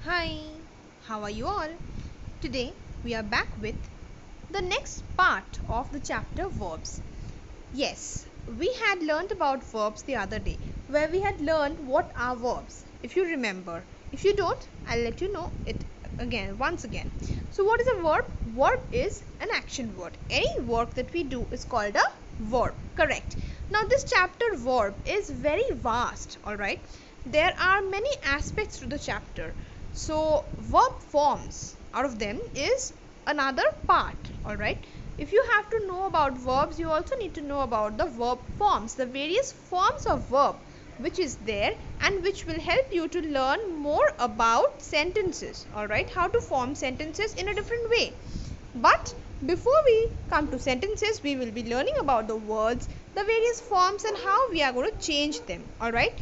Hi, how are you all? Today we are back with the next part of the chapter verbs. Yes, we had learned about verbs the other day where we had learned what are verbs. If you remember, if you don't, I'll let you know it once again. So, what is a verb? Verb is an action word. Any work that we do is called a verb. Correct. Now, this chapter verb is very vast, alright? There are many aspects to the chapter. So, verb forms out of them is another part, alright? If you have to know about verbs, you also need to know about the verb forms, the various forms of verb which is there and which will help you to learn more about sentences, alright, how to form sentences in a different way. But before we come to sentences, we will be learning about the words, the various forms and how we are going to change them, alright.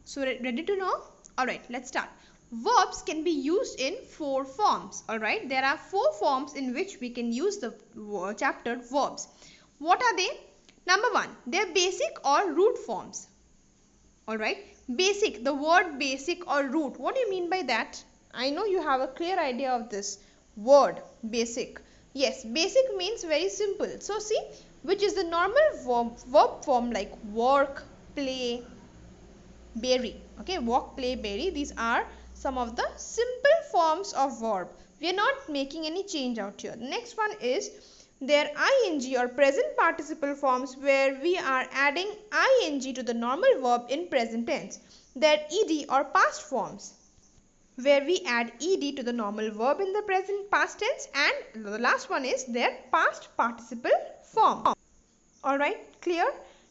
So ready to know? Alright, let's start. Verbs can be used in 4 forms. Alright, there are 4 forms in which we can use the chapter verbs. What are they? Number 1, they are basic or root forms. Alright, basic, the word basic or root. What do you mean by that? I know you have a clear idea of this word basic. Yes, basic means very simple. So see, which is the normal verb form like work, play, bury. Okay, walk, play, bury. These are some of the simple forms of verb. We are not making any change out here. The next one is their ing or present participle forms where we are adding ing to the normal verb in present tense. Their ed or past forms where we add ed to the normal verb in the present past tense, and the last one is their past participle form. Alright, clear?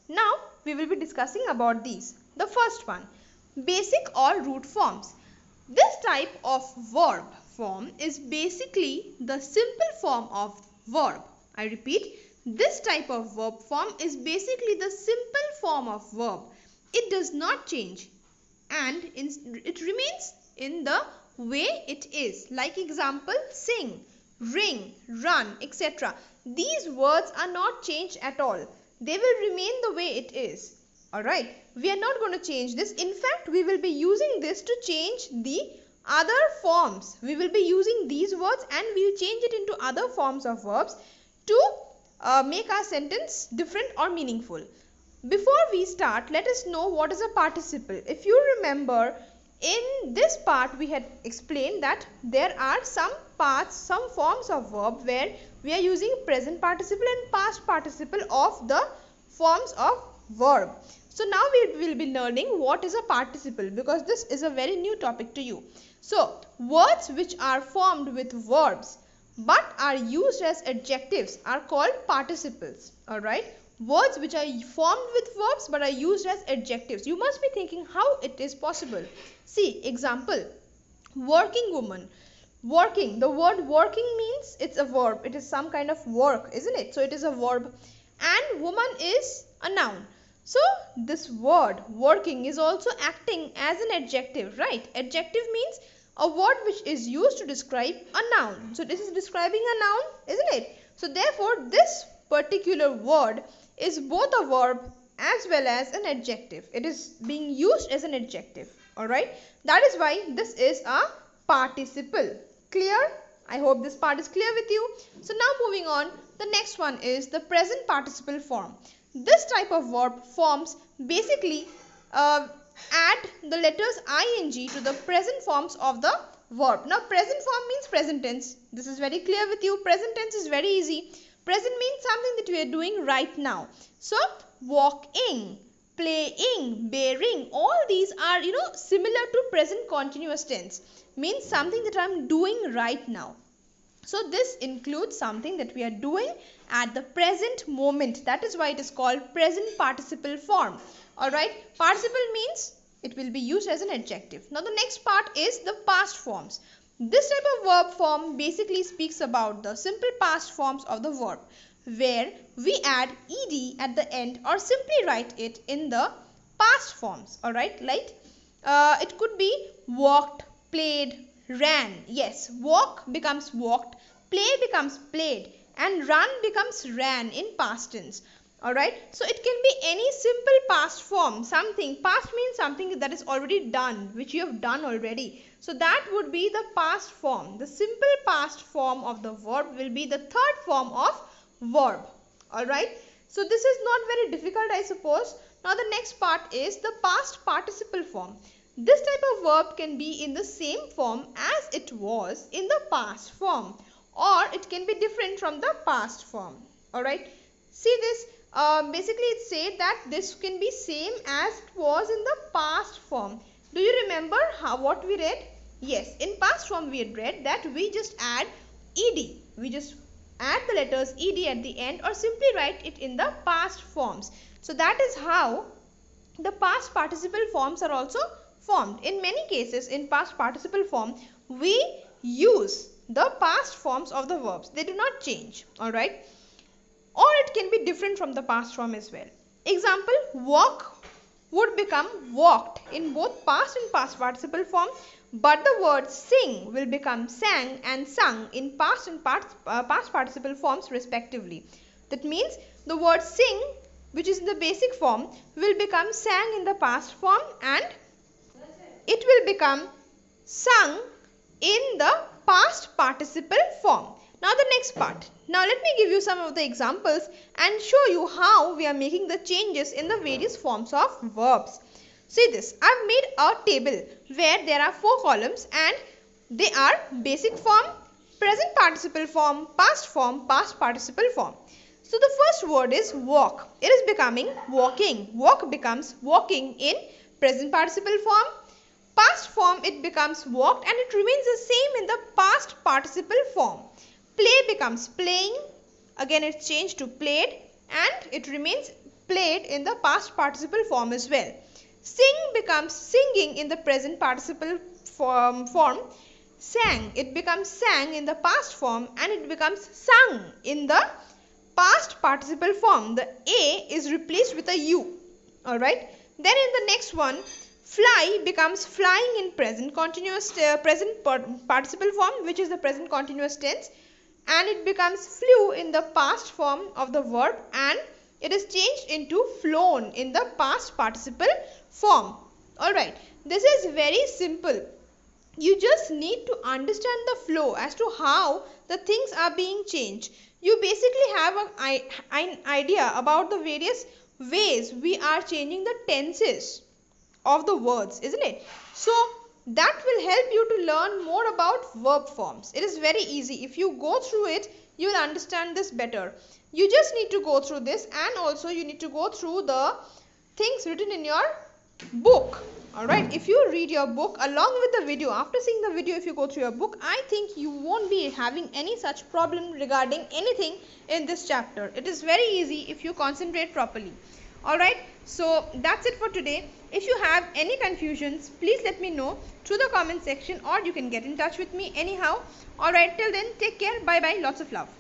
Now we will be discussing about these. The first one, basic or root forms. This type of verb form is basically the simple form of verb. I repeat, this type of verb form is basically the simple form of verb. It does not change and it remains in the way it is. Like example, sing, ring, run, etc. These words are not changed at all. They will remain the way it is. Alright, we are not going to change this. In fact, we will be using this to change the other forms. We will be using these words and we will change it into other forms of verbs to make our sentence different or meaningful. Before we start, let us know what is a participle. If you remember, in this part we had explained that there are some parts, some forms of verb where we are using present participle and past participle of the forms of verb. So now we will be learning what is a participle, because this is a very new topic to you. So words which are formed with verbs but are used as adjectives are called participles. Alright, words which are formed with verbs but are used as adjectives. You must be thinking how it is possible. See, example, working woman. Working, the word working means it's a verb. It is some kind of work, isn't it? So it is a verb, and woman is a noun. So this word working is also acting as an adjective, right? Adjective means a word which is used to describe a noun. So this is describing a noun, isn't it? So therefore this particular word is both a verb as well as an adjective. It is being used as an adjective. Alright, that is why this is a participle. Clear? I hope this part is clear with you. So now moving on, the next one is the present participle form. This type of verb forms basically add the letters ing to the present forms of the verb. Now present form means present tense. This is very clear with you. Present tense is very easy. Present means something that we are doing right now. So walking, playing, bearing, all these are similar to present continuous tense. Means something that I am doing right now. So this includes something that we are doing at the present moment. That is why it is called present participle form. Alright, participle means it will be used as an adjective. Now the next part is the past forms. This type of verb form basically speaks about the simple past forms of the verb, where we add ed at the end or simply write it in the past forms. Alright, like it could be walked, played, ran. Yes, walk becomes walked, play becomes played, and run becomes ran in past tense. Alright, so it can be any simple past form, something. Past means something that is already done, which you have done already. So that would be the past form. The simple past form of the verb will be the third form of verb. Alright, so this is not very difficult, I suppose. Now the next part is the past participle form. This type of verb can be in the same form as it was in the past form, or it can be different from the past form. Alright, see this. Basically it said that this can be same as it was in the past form. Do you remember what we read? Yes, in past form we had read that we just add ed. We just add the letters ed at the end, or simply write it in the past forms. So that is how the past participle forms are also formed. In many cases in past participle form we use the past forms of the verbs. They do not change. Alright. Or it can be different from the past form as well. Example, walk would become walked in both past and past participle form, but the word sing will become sang and sung in past and past participle forms respectively. That means the word sing, which is in the basic form, will become sang in the past form, and it will become sung in the past participle form. Now the next part. Now let me give you some of the examples and show you how we are making the changes in the various forms of verbs. See this. I have made a table where there are 4 columns and they are basic form, present participle form, past participle form. So the first word is walk. It is becoming walking. Walk becomes walking in present participle form. Past form it becomes walked, and it remains the same in the past participle form. Play becomes playing, again it's changed to played, and it remains played in the past participle form as well. Sing becomes singing in the present participle form. Sang, it becomes sang in the past form, and it becomes sung in the past participle form. The A is replaced with a U. Alright. Then in the next one, fly becomes flying in present participle form, which is the present continuous tense, and it becomes flew in the past form of the verb, and it is changed into flown in the past participle form. Alright, this is very simple. You just need to understand the flow as to how the things are being changed. You basically have an idea about the various ways we are changing the tenses of the words, isn't it? So that will help you to learn more about verb forms. It is very easy. If you go through it, you will understand this better. You just need to go through this, and also you need to go through the things written in your book. Alright, if you read your book along with the video, after seeing the video, if you go through your book, I think you won't be having any such problem regarding anything in this chapter. It is very easy if you concentrate properly. Alright, so that's it for today. If you have any confusions, please let me know through the comment section, or you can get in touch with me anyhow. Alright, till then, take care. Bye bye. Lots of love.